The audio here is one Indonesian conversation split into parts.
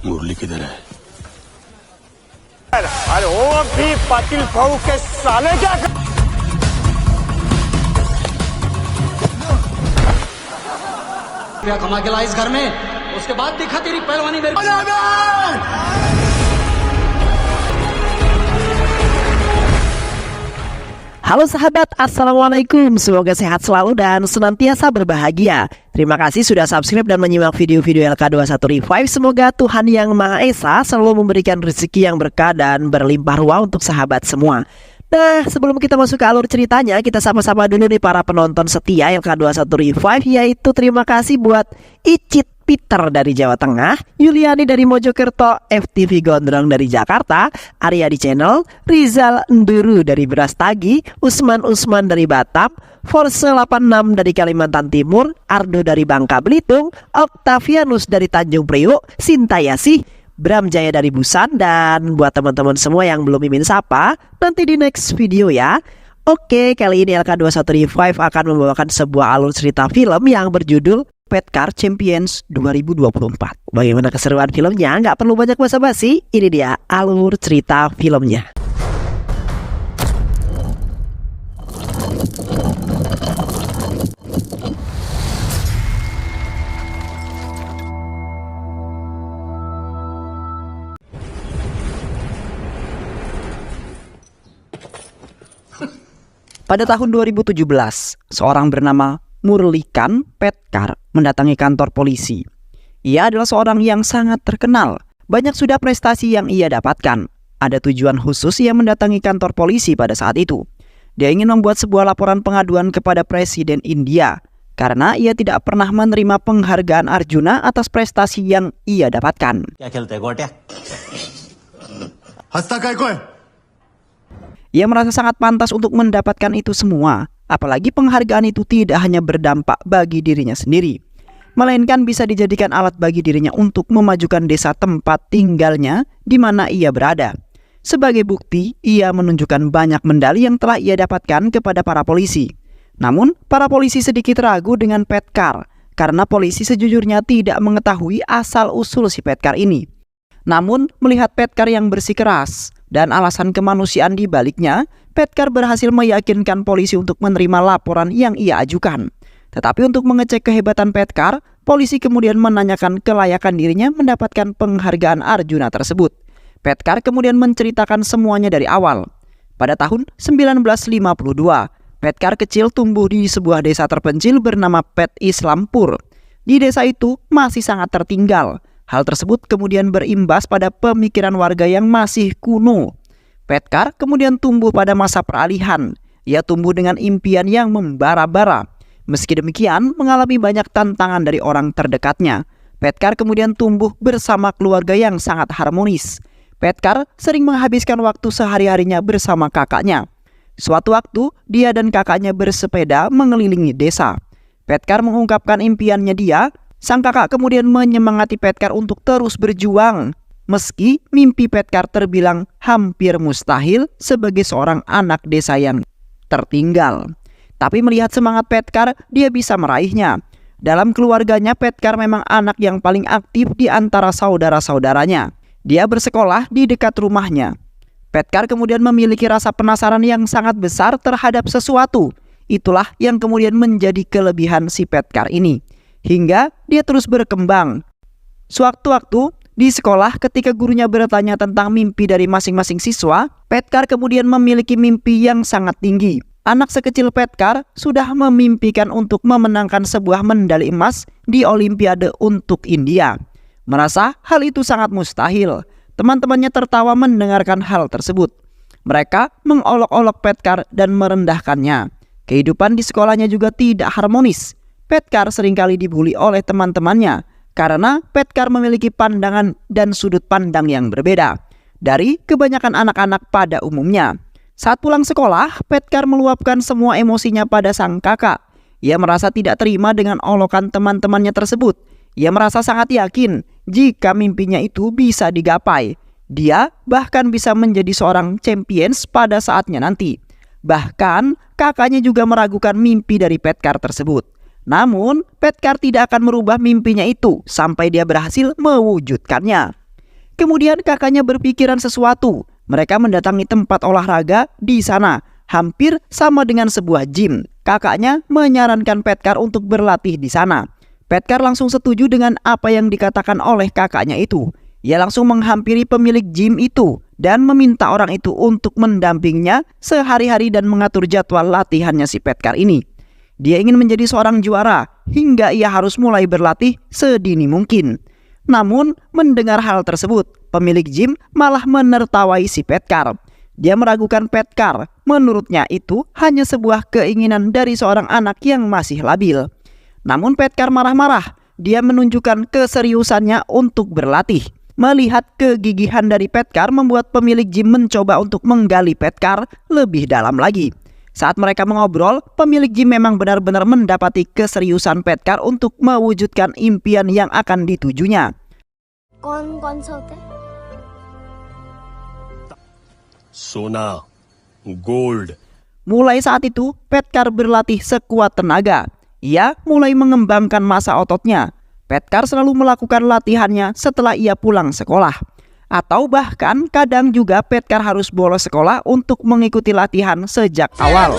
मुरली किधर है? अरे ओ भी पाटिल भाऊ के साले क्या कमा के ला इस घर में, उसके बाद दिखा तेरी पहलवानी मेरे। Halo sahabat, Assalamualaikum. Semoga sehat selalu dan senantiasa berbahagia. Terima kasih sudah subscribe dan menyimak video-video LK21 Revive. Semoga Tuhan Yang Maha Esa selalu memberikan rezeki yang berkah dan berlimpah ruah untuk sahabat semua. Nah, sebelum kita masuk ke alur ceritanya, kita sama-sama dulu nih para penonton setia LK21 Revive, yaitu terima kasih buat Icit Peter dari Jawa Tengah, Yuliani dari Mojokerto, FTV Gondrong dari Jakarta, Arya di Channel, Rizal Nduru dari Brastagi, Usman dari Batam, Force 86 dari Kalimantan Timur, Ardo dari Bangka Belitung, Octavianus dari Tanjung Priok, Sintayasi, Bram Jaya dari Busan, dan buat teman-teman semua yang belum mimin sapa, nanti di next video ya. Oke, kali ini LK21 Revive akan membawakan sebuah alur cerita film yang berjudul Petcar Champions 2024. Bagaimana keseruan filmnya? Nggak perlu banyak basa-basi, ini dia alur cerita filmnya. Pada tahun 2017, seorang bernama Murlikan Petcar mendatangi kantor polisi. Ia adalah seorang yang sangat terkenal. Banyak sudah prestasi yang ia dapatkan. Ada tujuan khusus ia mendatangi kantor polisi pada saat itu. Dia ingin membuat sebuah laporan pengaduan kepada Presiden India karena ia tidak pernah menerima penghargaan Arjuna atas prestasi yang ia dapatkan. Ia merasa sangat pantas untuk mendapatkan itu semua. Apalagi penghargaan itu tidak hanya berdampak bagi dirinya sendiri, melainkan bisa dijadikan alat bagi dirinya untuk memajukan desa tempat tinggalnya di mana ia berada. Sebagai bukti, ia menunjukkan banyak medali yang telah ia dapatkan kepada para polisi. Namun, para polisi sedikit ragu dengan Petcar, karena polisi sejujurnya tidak mengetahui asal-usul si Petcar ini. Namun, melihat Petcar yang bersikeras dan alasan kemanusiaan di baliknya, Petcar berhasil meyakinkan polisi untuk menerima laporan yang ia ajukan. Tetapi untuk mengecek kehebatan Petcar, polisi kemudian menanyakan kelayakan dirinya mendapatkan penghargaan Arjuna tersebut. Petcar kemudian menceritakan semuanya dari awal. Pada tahun 1952, Petcar kecil tumbuh di sebuah desa terpencil bernama Pet Islampur. Di desa itu masih sangat tertinggal. Hal tersebut kemudian berimbas pada pemikiran warga yang masih kuno. Petcar kemudian tumbuh pada masa peralihan. Ia tumbuh dengan impian yang membara-bara. Meski demikian, mengalami banyak tantangan dari orang terdekatnya. Petcar kemudian tumbuh bersama keluarga yang sangat harmonis. Petcar sering menghabiskan waktu sehari-harinya bersama kakaknya. Suatu waktu, dia dan kakaknya bersepeda mengelilingi desa. Petcar mengungkapkan impiannya dia. Sang kakak kemudian menyemangati Petcar untuk terus berjuang. Meski mimpi Petcar terbilang hampir mustahil sebagai seorang anak desa yang tertinggal. Tapi melihat semangat Petcar, dia bisa meraihnya. Dalam keluarganya, Petcar memang anak yang paling aktif di antara saudara-saudaranya. Dia bersekolah di dekat rumahnya. Petcar kemudian memiliki rasa penasaran yang sangat besar terhadap sesuatu. Itulah yang kemudian menjadi kelebihan si Petcar ini. Hingga dia terus berkembang. Sewaktu-waktu di sekolah ketika gurunya bertanya tentang mimpi dari masing-masing siswa, Petcar kemudian memiliki mimpi yang sangat tinggi. Anak sekecil Petcar sudah memimpikan untuk memenangkan sebuah medali emas di Olimpiade untuk India. Merasa hal itu sangat mustahil. Teman-temannya tertawa mendengarkan hal tersebut. Mereka mengolok-olok Petcar dan merendahkannya. Kehidupan di sekolahnya juga tidak harmonis. Petcar seringkali dibully oleh teman-temannya karena Petcar memiliki pandangan dan sudut pandang yang berbeda dari kebanyakan anak-anak pada umumnya. Saat pulang sekolah, Petcar meluapkan semua emosinya pada sang kakak. Ia merasa tidak terima dengan olokan teman-temannya tersebut. Ia merasa sangat yakin jika mimpinya itu bisa digapai. Dia bahkan bisa menjadi seorang champions pada saatnya nanti. Bahkan kakaknya juga meragukan mimpi dari Petcar tersebut. Namun, Petcar tidak akan merubah mimpinya itu sampai dia berhasil mewujudkannya. Kemudian kakaknya berpikiran sesuatu. Mereka mendatangi tempat olahraga di sana, hampir sama dengan sebuah gym. Kakaknya menyarankan Petkar untuk berlatih di sana. Petkar langsung setuju dengan apa yang dikatakan oleh kakaknya itu. Ia langsung menghampiri pemilik gym itu dan meminta orang itu untuk mendampinginya sehari-hari dan mengatur jadwal latihannya si Petkar ini. Dia ingin menjadi seorang juara hingga ia harus mulai berlatih sedini mungkin. Namun mendengar hal tersebut, pemilik gym malah menertawai si Petkar. Dia meragukan Petkar. Menurutnya itu hanya sebuah keinginan dari seorang anak yang masih labil. Namun Petkar marah-marah. Dia menunjukkan keseriusannya untuk berlatih. Melihat kegigihan dari Petkar membuat pemilik gym mencoba untuk menggali Petkar lebih dalam lagi. Saat mereka mengobrol, pemilik gym memang benar-benar mendapati keseriusan Petkar untuk mewujudkan impian yang akan ditujunya. कौन सा होता है? सोना, gold. Mulai saat itu, Petkar berlatih sekuat tenaga. Ia mulai mengembangkan massa ototnya. Petkar selalu melakukan latihannya setelah ia pulang sekolah. Atau bahkan kadang juga Petkar harus bolos sekolah untuk mengikuti latihan sejak awal.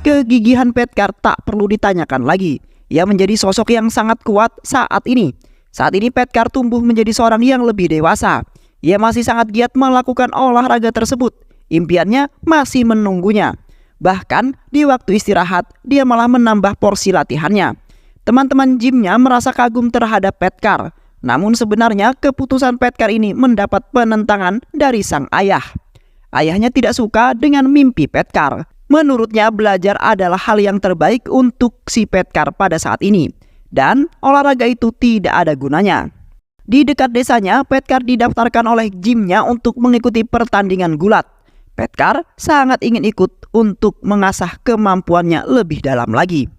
Kegigihan Petkar tak perlu ditanyakan lagi. Ia menjadi sosok yang sangat kuat saat ini. Saat ini Petkar tumbuh menjadi seorang yang lebih dewasa. Ia masih sangat giat melakukan olahraga tersebut. Impiannya masih menunggunya. Bahkan di waktu istirahat, dia malah menambah porsi latihannya. Teman-teman gymnya merasa kagum terhadap Petkar. Namun sebenarnya keputusan Petkar ini mendapat penentangan dari sang ayah. Ayahnya tidak suka dengan mimpi Petkar. Menurutnya belajar adalah hal yang terbaik untuk si Petkar pada saat ini. Dan olahraga itu tidak ada gunanya. Di dekat desanya, Petkar didaftarkan oleh gymnya untuk mengikuti pertandingan gulat. Petkar sangat ingin ikut untuk mengasah kemampuannya lebih dalam lagi.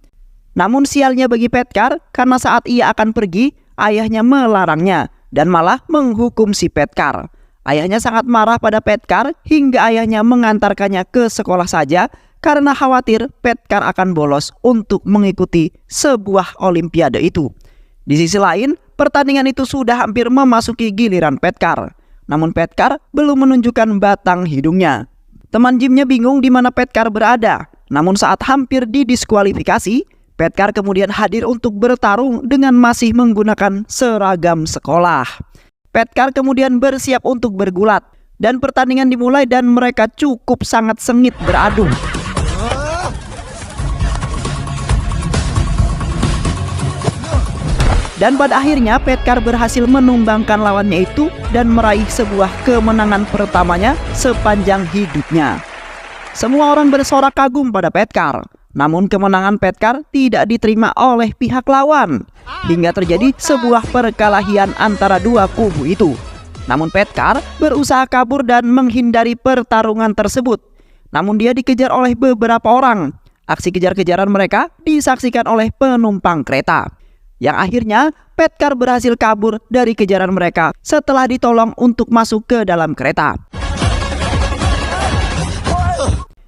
Namun sialnya bagi Petkar, karena saat ia akan pergi, ayahnya melarangnya dan malah menghukum si Petkar. Ayahnya sangat marah pada Petkar hingga ayahnya mengantarkannya ke sekolah saja karena khawatir Petkar akan bolos untuk mengikuti sebuah olimpiade itu. Di sisi lain, pertandingan itu sudah hampir memasuki giliran Petkar. Namun Petkar belum menunjukkan batang hidungnya. Teman gymnya bingung di mana Petkar berada. Namun saat hampir didiskualifikasi, Petkar kemudian hadir untuk bertarung dengan masih menggunakan seragam sekolah. Petkar kemudian bersiap untuk bergulat. Dan pertandingan dimulai dan mereka cukup sangat sengit beradu. Dan pada akhirnya Petkar berhasil menumbangkan lawannya itu dan meraih sebuah kemenangan pertamanya sepanjang hidupnya. Semua orang bersorak kagum pada Petkar. Namun kemenangan Petkar tidak diterima oleh pihak lawan. Hingga terjadi sebuah perkelahian antara dua kubu itu. Namun Petkar berusaha kabur dan menghindari pertarungan tersebut. Namun dia dikejar oleh beberapa orang. Aksi kejar-kejaran mereka disaksikan oleh penumpang kereta. Yang akhirnya Petkar berhasil kabur dari kejaran mereka setelah ditolong untuk masuk ke dalam kereta.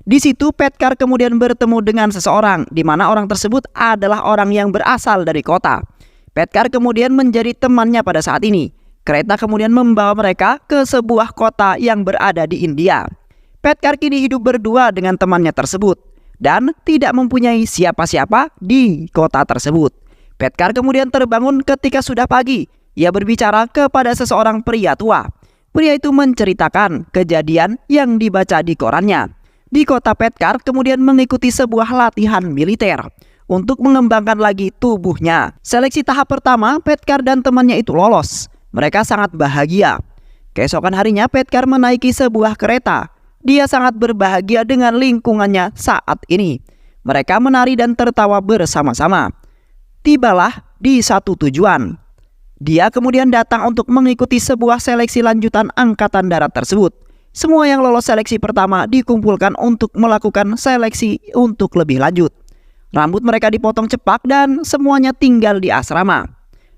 Di situ Petkar kemudian bertemu dengan seseorang, di mana orang tersebut adalah orang yang berasal dari kota. Petkar kemudian menjadi temannya pada saat ini. Kereta kemudian membawa mereka ke sebuah kota yang berada di India. Petkar kini hidup berdua dengan temannya tersebut dan tidak mempunyai siapa-siapa di kota tersebut. Petkar kemudian terbangun ketika sudah pagi. Ia berbicara kepada seseorang pria tua. Pria itu menceritakan kejadian yang dibaca di korannya. Di kota Petkar kemudian mengikuti sebuah latihan militer untuk mengembangkan lagi tubuhnya. Seleksi tahap pertama, Petkar dan temannya itu lolos. Mereka sangat bahagia. Keesokan harinya Petkar menaiki sebuah kereta. Dia sangat berbahagia dengan lingkungannya saat ini. Mereka menari dan tertawa bersama-sama. Tibalah di satu tujuan. Dia kemudian datang untuk mengikuti sebuah seleksi lanjutan angkatan darat tersebut. Semua yang lolos seleksi pertama dikumpulkan untuk melakukan seleksi untuk lebih lanjut. Rambut mereka dipotong cepak dan semuanya tinggal di asrama.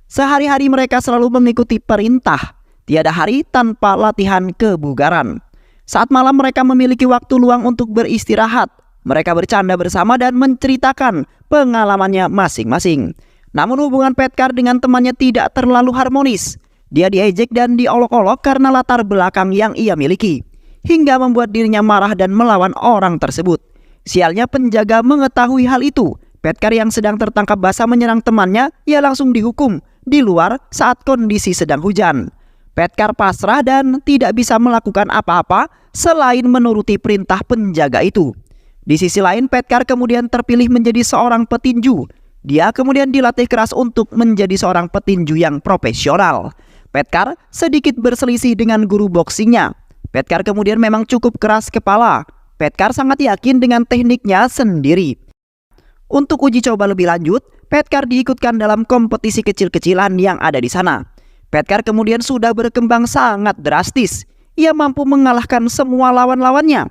Sehari-hari mereka selalu mengikuti perintah. Tiada hari tanpa latihan kebugaran. Saat malam mereka memiliki waktu luang untuk beristirahat. Mereka bercanda bersama dan menceritakan pengalamannya masing-masing. Namun hubungan Petkar dengan temannya tidak terlalu harmonis. Dia diejek dan diolok-olok karena latar belakang yang ia miliki, hingga membuat dirinya marah dan melawan orang tersebut. Sialnya penjaga mengetahui hal itu. Petkar yang sedang tertangkap basah menyerang temannya, ia langsung dihukum di luar saat kondisi sedang hujan. Petkar pasrah dan tidak bisa melakukan apa-apa selain menuruti perintah penjaga itu. Di sisi lain, Petkar kemudian terpilih menjadi seorang petinju. Dia kemudian dilatih keras untuk menjadi seorang petinju yang profesional. Petkar sedikit berselisih dengan guru boxingnya. Petkar kemudian memang cukup keras kepala. Petkar sangat yakin dengan tekniknya sendiri. Untuk uji coba lebih lanjut, Petkar diikutkan dalam kompetisi kecil-kecilan yang ada di sana. Petkar kemudian sudah berkembang sangat drastis. Ia mampu mengalahkan semua lawan-lawannya.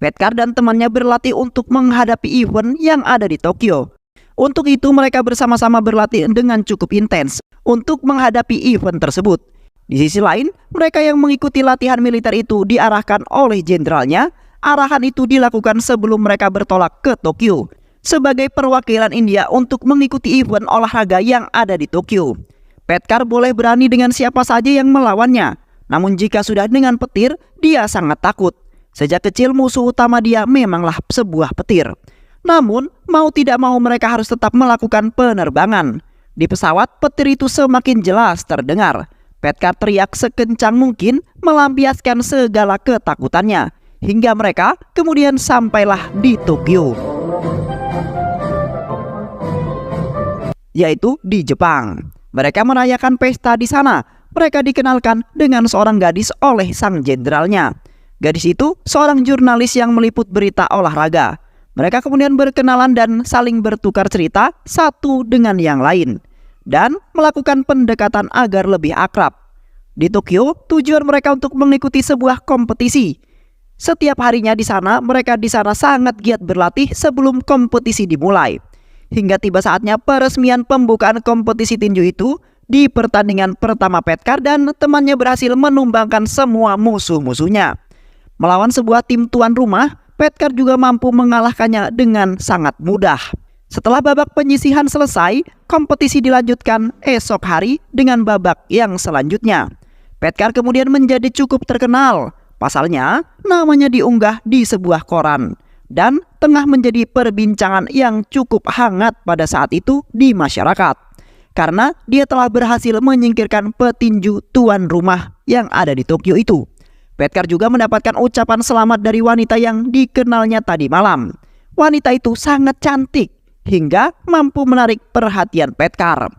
Petkar dan temannya berlatih untuk menghadapi event yang ada di Tokyo. Untuk itu mereka bersama-sama berlatih dengan cukup intens untuk menghadapi event tersebut. Di sisi lain, mereka yang mengikuti latihan militer itu diarahkan oleh jenderalnya. Arahan itu dilakukan sebelum mereka bertolak ke Tokyo sebagai perwakilan India untuk mengikuti event olahraga yang ada di Tokyo. Petkar boleh berani dengan siapa saja yang melawannya. Namun jika sudah dengan petir, dia sangat takut. Sejak kecil musuh utama dia memanglah sebuah petir. Namun mau tidak mau mereka harus tetap melakukan penerbangan. Di pesawat, petir itu semakin jelas terdengar. Petkar teriak sekencang mungkin melampiaskan segala ketakutannya. Hingga mereka kemudian sampailah di Tokyo, yaitu di Jepang. Mereka merayakan pesta di sana. Mereka dikenalkan dengan seorang gadis oleh sang jenderalnya. Gadis itu seorang jurnalis yang meliput berita olahraga. Mereka kemudian berkenalan dan saling bertukar cerita satu dengan yang lain, dan melakukan pendekatan agar lebih akrab. Di Tokyo, tujuan mereka untuk mengikuti sebuah kompetisi. Setiap harinya di sana, mereka di sana sangat giat berlatih sebelum kompetisi dimulai. Hingga tiba saatnya peresmian pembukaan kompetisi tinju itu. Di pertandingan pertama, Petkar dan temannya berhasil menumbangkan semua musuh-musuhnya. Melawan sebuah tim tuan rumah, Petkar juga mampu mengalahkannya dengan sangat mudah. Setelah babak penyisihan selesai, kompetisi dilanjutkan esok hari dengan babak yang selanjutnya. Petkar kemudian menjadi cukup terkenal. Pasalnya, namanya diunggah di sebuah koran dan tengah menjadi perbincangan yang cukup hangat pada saat itu di masyarakat. Karena dia telah berhasil menyingkirkan petinju tuan rumah yang ada di Tokyo itu. Petkar juga mendapatkan ucapan selamat dari wanita yang dikenalnya tadi malam. Wanita itu sangat cantik hingga mampu menarik perhatian Petkar.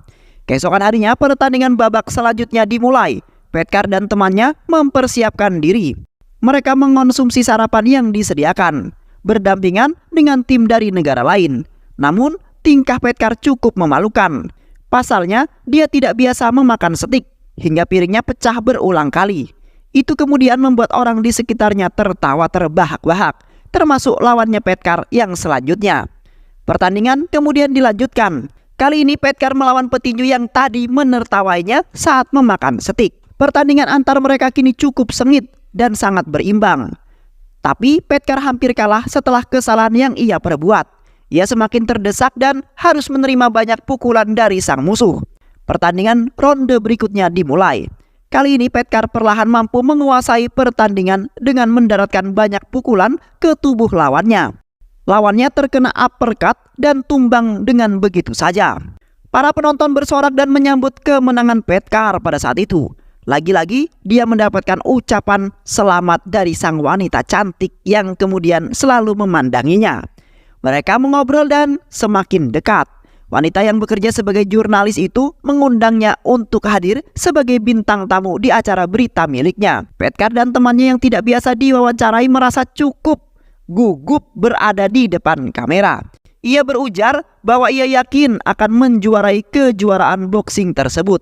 Keesokan harinya pertandingan babak selanjutnya dimulai. Petkar dan temannya mempersiapkan diri. Mereka mengonsumsi sarapan yang disediakan, berdampingan dengan tim dari negara lain. Namun, tingkah Petkar cukup memalukan. Pasalnya, dia tidak biasa memakan steak, hingga piringnya pecah berulang kali. Itu kemudian membuat orang di sekitarnya tertawa terbahak-bahak, termasuk lawannya Petkar yang selanjutnya. Pertandingan kemudian dilanjutkan. Kali ini Petkar melawan petinju yang tadi menertawainya saat memakan steak. Pertandingan antar mereka kini cukup sengit dan sangat berimbang. Tapi Petkar hampir kalah setelah kesalahan yang ia perbuat. Ia semakin terdesak dan harus menerima banyak pukulan dari sang musuh. Pertandingan ronde berikutnya dimulai. Kali ini Petkar perlahan mampu menguasai pertandingan dengan mendaratkan banyak pukulan ke tubuh lawannya. Lawannya terkena uppercut dan tumbang dengan begitu saja. Para penonton bersorak dan menyambut kemenangan Petkar pada saat itu. Lagi-lagi dia mendapatkan ucapan selamat dari sang wanita cantik yang kemudian selalu memandanginya. Mereka mengobrol dan semakin dekat. Wanita yang bekerja sebagai jurnalis itu mengundangnya untuk hadir sebagai bintang tamu di acara berita miliknya. Petkar dan temannya yang tidak biasa diwawancarai merasa cukup gugup berada di depan kamera. Ia berujar bahwa ia yakin akan menjuarai kejuaraan boxing tersebut.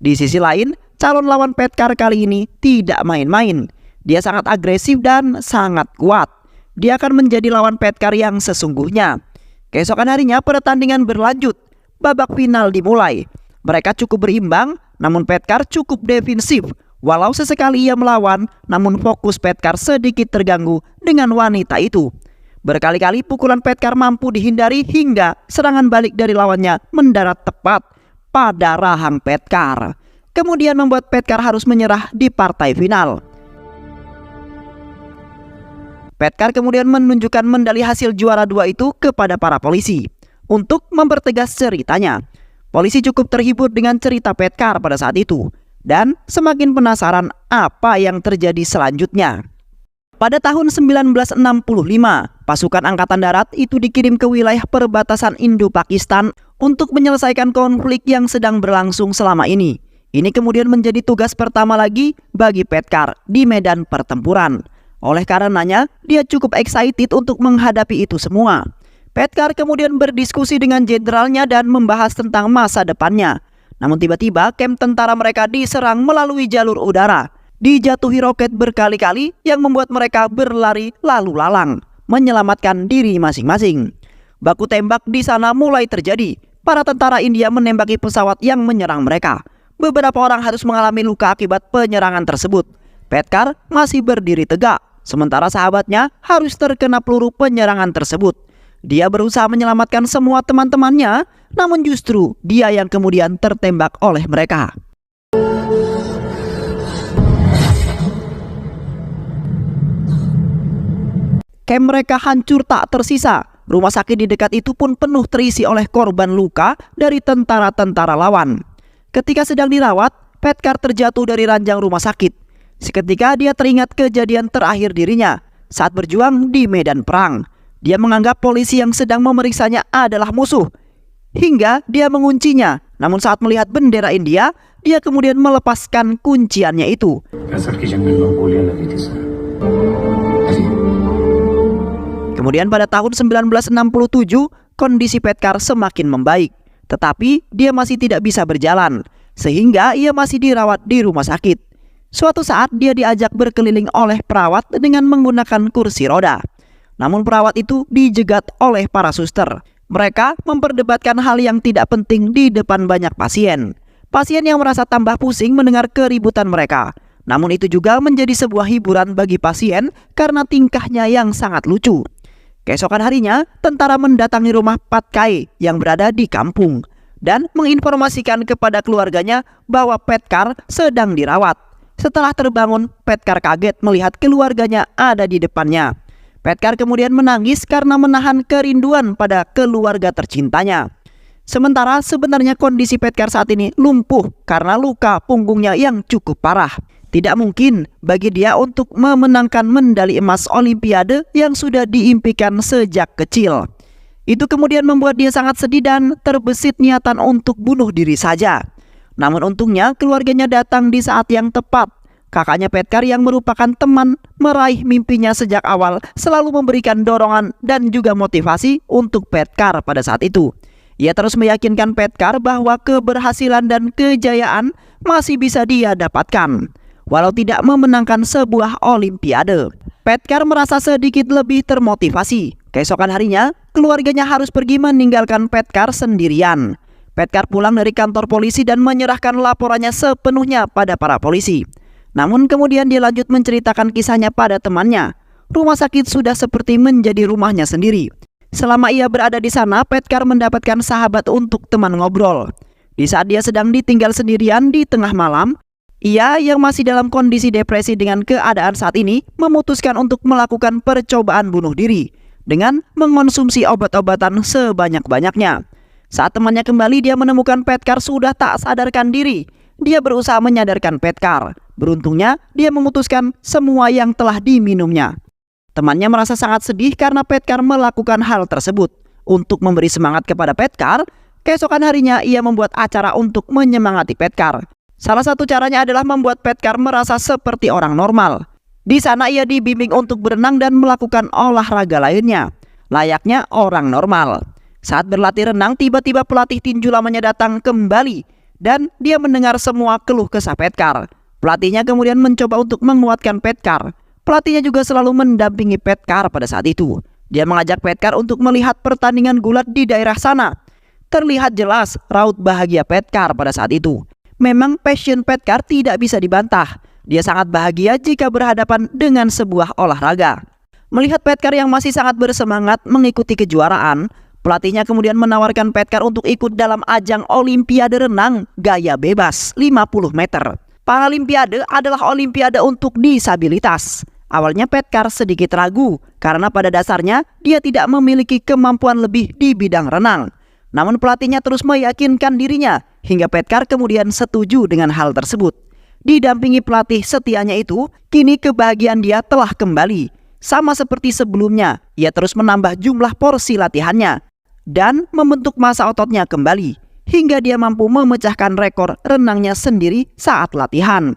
Di sisi lain, calon lawan Petkar kali ini tidak main-main. Dia sangat agresif dan sangat kuat. Dia akan menjadi lawan Petkar yang sesungguhnya. Keesokan harinya pertandingan berlanjut. Babak final dimulai. Mereka cukup berimbang, namun Petkar cukup defensif. Walau sesekali ia melawan, namun fokus Petkar sedikit terganggu dengan wanita itu. Berkali-kali pukulan Petkar mampu dihindari hingga serangan balik dari lawannya mendarat tepat pada rahang Petkar. Kemudian membuat Petkar harus menyerah di partai final. Petkar kemudian menunjukkan medali hasil juara 2 itu kepada para polisi untuk mempertegas ceritanya. Polisi cukup terhibur dengan cerita Petkar pada saat itu dan semakin penasaran apa yang terjadi selanjutnya. Pada tahun 1965, pasukan Angkatan Darat itu dikirim ke wilayah perbatasan Indo-Pakistan untuk menyelesaikan konflik yang sedang berlangsung selama ini. Ini kemudian menjadi tugas pertama lagi bagi Petkar di medan pertempuran. Oleh karenanya, dia cukup excited untuk menghadapi itu semua. Petkar kemudian berdiskusi dengan jenderalnya dan membahas tentang masa depannya. Namun tiba-tiba kamp tentara mereka diserang melalui jalur udara. Dijatuhi roket berkali-kali yang membuat mereka berlari lalu lalang, menyelamatkan diri masing-masing. Baku tembak di sana mulai terjadi. Para tentara India menembaki pesawat yang menyerang mereka. Beberapa orang harus mengalami luka akibat penyerangan tersebut. Petkar masih berdiri tegak, sementara sahabatnya harus terkena peluru penyerangan tersebut. Dia berusaha menyelamatkan semua teman-temannya, namun justru dia yang kemudian tertembak oleh mereka. Kamp mereka hancur tak tersisa. Rumah sakit di dekat itu pun penuh terisi oleh korban luka dari tentara-tentara lawan. Ketika sedang dirawat, Petkar terjatuh dari ranjang rumah sakit. Seketika dia teringat kejadian terakhir dirinya saat berjuang di medan perang. Dia menganggap polisi yang sedang memeriksanya adalah musuh, hingga dia menguncinya. Namun saat melihat bendera India, dia kemudian melepaskan kunciannya itu. Kemudian pada tahun 1967, kondisi Petkar semakin membaik. Tetapi dia masih tidak bisa berjalan, sehingga ia masih dirawat di rumah sakit. Suatu saat dia diajak berkeliling oleh perawat dengan menggunakan kursi roda. Namun perawat itu dijegat oleh para suster. Mereka memperdebatkan hal yang tidak penting di depan banyak pasien. Pasien yang merasa tambah pusing mendengar keributan mereka. Namun itu juga menjadi sebuah hiburan bagi pasien karena tingkahnya yang sangat lucu. Keesokan harinya, tentara mendatangi rumah Patkai yang berada di kampung dan menginformasikan kepada keluarganya bahwa Petkar sedang dirawat. Setelah terbangun, Petkar kaget melihat keluarganya ada di depannya. Petkar kemudian menangis karena menahan kerinduan pada keluarga tercintanya. Sementara sebenarnya kondisi Petkar saat ini lumpuh karena luka punggungnya yang cukup parah. Tidak mungkin bagi dia untuk memenangkan medali emas Olimpiade yang sudah diimpikan sejak kecil. Itu kemudian membuat dia sangat sedih dan terbesit niatan untuk bunuh diri saja. Namun untungnya keluarganya datang di saat yang tepat. Kakaknya Petkar yang merupakan teman meraih mimpinya sejak awal selalu memberikan dorongan dan juga motivasi untuk Petkar pada saat itu. Ia terus meyakinkan Petkar bahwa keberhasilan dan kejayaan masih bisa dia dapatkan, walau tidak memenangkan sebuah Olimpiade. Petkar merasa sedikit lebih termotivasi. Keesokan harinya, keluarganya harus pergi meninggalkan Petkar sendirian. Petkar pulang dari kantor polisi dan menyerahkan laporannya sepenuhnya pada para polisi. Namun kemudian dia lanjut menceritakan kisahnya pada temannya. Rumah sakit sudah seperti menjadi rumahnya sendiri. Selama ia berada di sana, Petkar mendapatkan sahabat untuk teman ngobrol. Di saat dia sedang ditinggal sendirian di tengah malam, ia yang masih dalam kondisi depresi dengan keadaan saat ini memutuskan untuk melakukan percobaan bunuh diri dengan mengonsumsi obat-obatan sebanyak-banyaknya. Saat temannya kembali, dia menemukan Petkar sudah tak sadarkan diri. Dia berusaha menyadarkan Petkar. Beruntungnya, dia memutuskan semua yang telah diminumnya. Temannya merasa sangat sedih karena Petkar melakukan hal tersebut. Untuk memberi semangat kepada Petkar, keesokan harinya ia membuat acara untuk menyemangati Petkar. Salah satu caranya adalah membuat Petkar merasa seperti orang normal. Di sana ia dibimbing untuk berenang dan melakukan olahraga lainnya, layaknya orang normal. Saat berlatih renang, tiba-tiba pelatih tinju lamanya datang kembali dan dia mendengar semua keluh kesah Petkar. Pelatihnya kemudian mencoba untuk menguatkan Petkar. Pelatihnya juga selalu mendampingi Petkar pada saat itu. Dia mengajak Petkar untuk melihat pertandingan gulat di daerah sana. Terlihat jelas raut bahagia Petkar pada saat itu. Memang passion Petkar tidak bisa dibantah. Dia sangat bahagia jika berhadapan dengan sebuah olahraga. Melihat Petkar yang masih sangat bersemangat mengikuti kejuaraan, pelatihnya kemudian menawarkan Petkar untuk ikut dalam ajang Olimpiade renang gaya bebas 50 meter. Paralimpiade adalah olimpiade untuk disabilitas. Awalnya Petkar sedikit ragu karena pada dasarnya dia tidak memiliki kemampuan lebih di bidang renang. Namun pelatihnya terus meyakinkan dirinya hingga Petkar kemudian setuju dengan hal tersebut. Didampingi pelatih setianya itu, kini kebahagiaan dia telah kembali. Sama seperti sebelumnya, ia terus menambah jumlah porsi latihannya dan membentuk massa ototnya kembali hingga dia mampu memecahkan rekor renangnya sendiri saat latihan.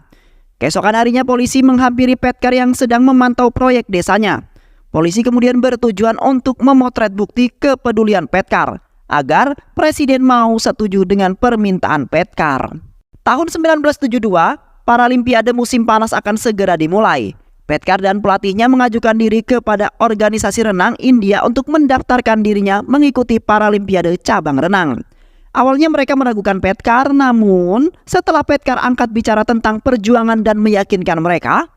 Keesokan harinya polisi menghampiri Petkar yang sedang memantau proyek desanya. Polisi kemudian bertujuan untuk memotret bukti kepedulian Petkar agar presiden mau setuju dengan permintaan Petkar. Tahun 1972, Paralimpiade musim panas akan segera dimulai. Petkar dan pelatihnya mengajukan diri kepada organisasi renang India untuk mendaftarkan dirinya mengikuti Paralimpiade cabang renang. Awalnya mereka meragukan Petkar, namun setelah Petkar angkat bicara tentang perjuangan dan meyakinkan mereka,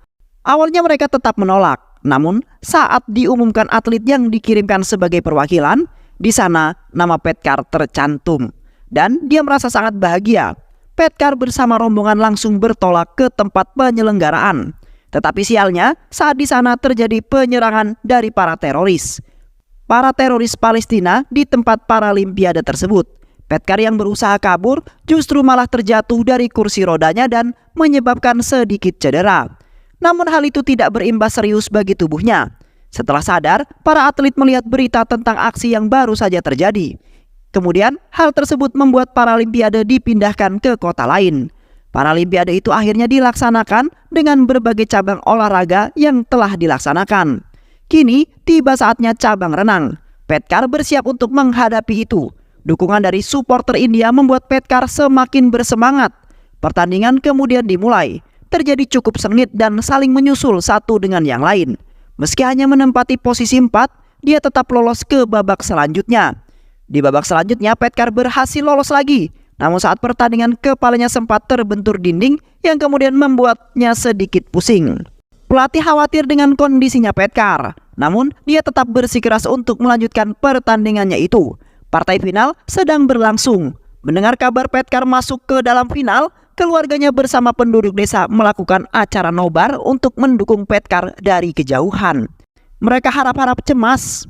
awalnya mereka tetap menolak. Namun saat diumumkan atlet yang dikirimkan sebagai perwakilan, di sana nama Petkar tercantum dan dia merasa sangat bahagia. Petkar bersama rombongan langsung bertolak ke tempat penyelenggaraan. Tetapi sialnya saat di sana terjadi penyerangan dari para teroris Palestina di tempat Paralimpiade tersebut. Petkar yang berusaha kabur justru malah terjatuh dari kursi rodanya dan menyebabkan sedikit cedera. Namun hal itu tidak berimbas serius bagi tubuhnya. Setelah sadar, para atlet melihat berita tentang aksi yang baru saja terjadi. Kemudian, hal tersebut membuat Paralimpiade dipindahkan ke kota lain. Paralimpiade itu akhirnya dilaksanakan dengan berbagai cabang olahraga yang telah dilaksanakan. Kini, tiba saatnya cabang renang. Petkar bersiap untuk menghadapi itu. Dukungan dari supporter India membuat Petkar semakin bersemangat. Pertandingan kemudian dimulai. Terjadi cukup sengit dan saling menyusul satu dengan yang lain. Meski hanya menempati posisi 4, dia tetap lolos ke babak selanjutnya. Di babak selanjutnya Petkar berhasil lolos lagi. Namun saat pertandingan kepalanya sempat terbentur dinding yang kemudian membuatnya sedikit pusing. Pelatih khawatir dengan kondisinya Petkar. Namun dia tetap bersikeras untuk melanjutkan pertandingannya itu. Partai final sedang berlangsung. Mendengar kabar Petkar masuk ke dalam final, keluarganya bersama penduduk desa melakukan acara nobar untuk mendukung Petkar dari kejauhan. Mereka harap-harap cemas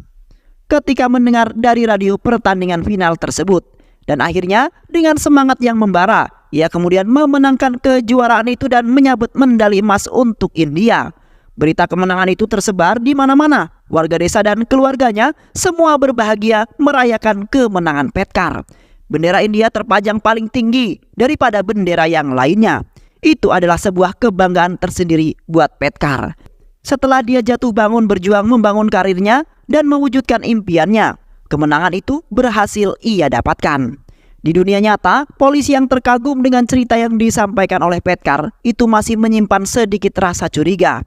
ketika mendengar dari radio pertandingan final tersebut. Dan akhirnya dengan semangat yang membara, ia kemudian memenangkan kejuaraan itu dan menyabet medali emas untuk India. Berita kemenangan itu tersebar di mana-mana. Warga desa dan keluarganya semua berbahagia merayakan kemenangan Petkar. Bendera India terpajang paling tinggi daripada bendera yang lainnya. Itu adalah sebuah kebanggaan tersendiri buat Petkar. Setelah dia jatuh bangun berjuang membangun karirnya dan mewujudkan impiannya, kemenangan itu berhasil ia dapatkan. Di dunia nyata, polisi yang terkagum dengan cerita yang disampaikan oleh Petkar itu masih menyimpan sedikit rasa curiga.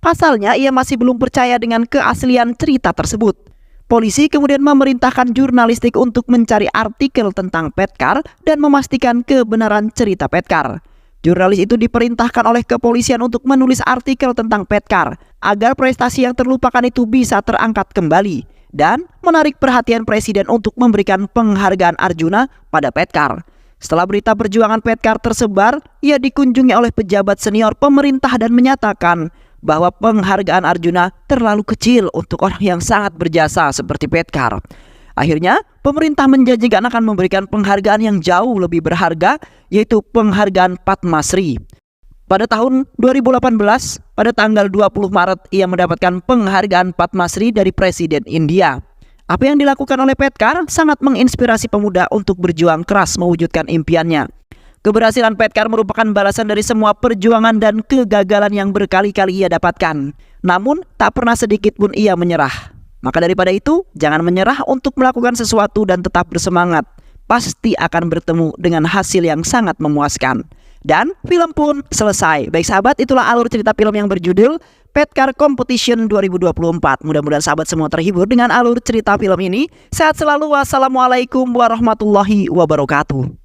Pasalnya, ia masih belum percaya dengan keaslian cerita tersebut. Polisi kemudian memerintahkan jurnalistik untuk mencari artikel tentang Petkar dan memastikan kebenaran cerita Petkar. Jurnalis itu diperintahkan oleh kepolisian untuk menulis artikel tentang Petkar agar prestasi yang terlupakan itu bisa terangkat kembali dan menarik perhatian presiden untuk memberikan penghargaan Arjuna pada Petkar. Setelah berita perjuangan Petkar tersebar, ia dikunjungi oleh pejabat senior pemerintah dan menyatakan bahwa penghargaan Arjuna terlalu kecil untuk orang yang sangat berjasa seperti Petkar. Akhirnya, pemerintah menjanjikan akan memberikan penghargaan yang jauh lebih berharga, yaitu penghargaan Padma Shri. Pada tahun 2018, pada tanggal 20 Maret, ia mendapatkan penghargaan Padma Shri dari Presiden India. Apa yang dilakukan oleh Petkar sangat menginspirasi pemuda untuk berjuang keras mewujudkan impiannya. Keberhasilan Petkar merupakan balasan dari semua perjuangan dan kegagalan yang berkali-kali ia dapatkan. Namun, tak pernah sedikit pun ia menyerah. Maka daripada itu, jangan menyerah untuk melakukan sesuatu dan tetap bersemangat. Pasti akan bertemu dengan hasil yang sangat memuaskan. Dan film pun selesai. Baik sahabat, itulah alur cerita film yang berjudul Petkar Competition 2024. Mudah-mudahan sahabat semua terhibur dengan alur cerita film ini. Sehat selalu. Wassalamualaikum warahmatullahi wabarakatuh.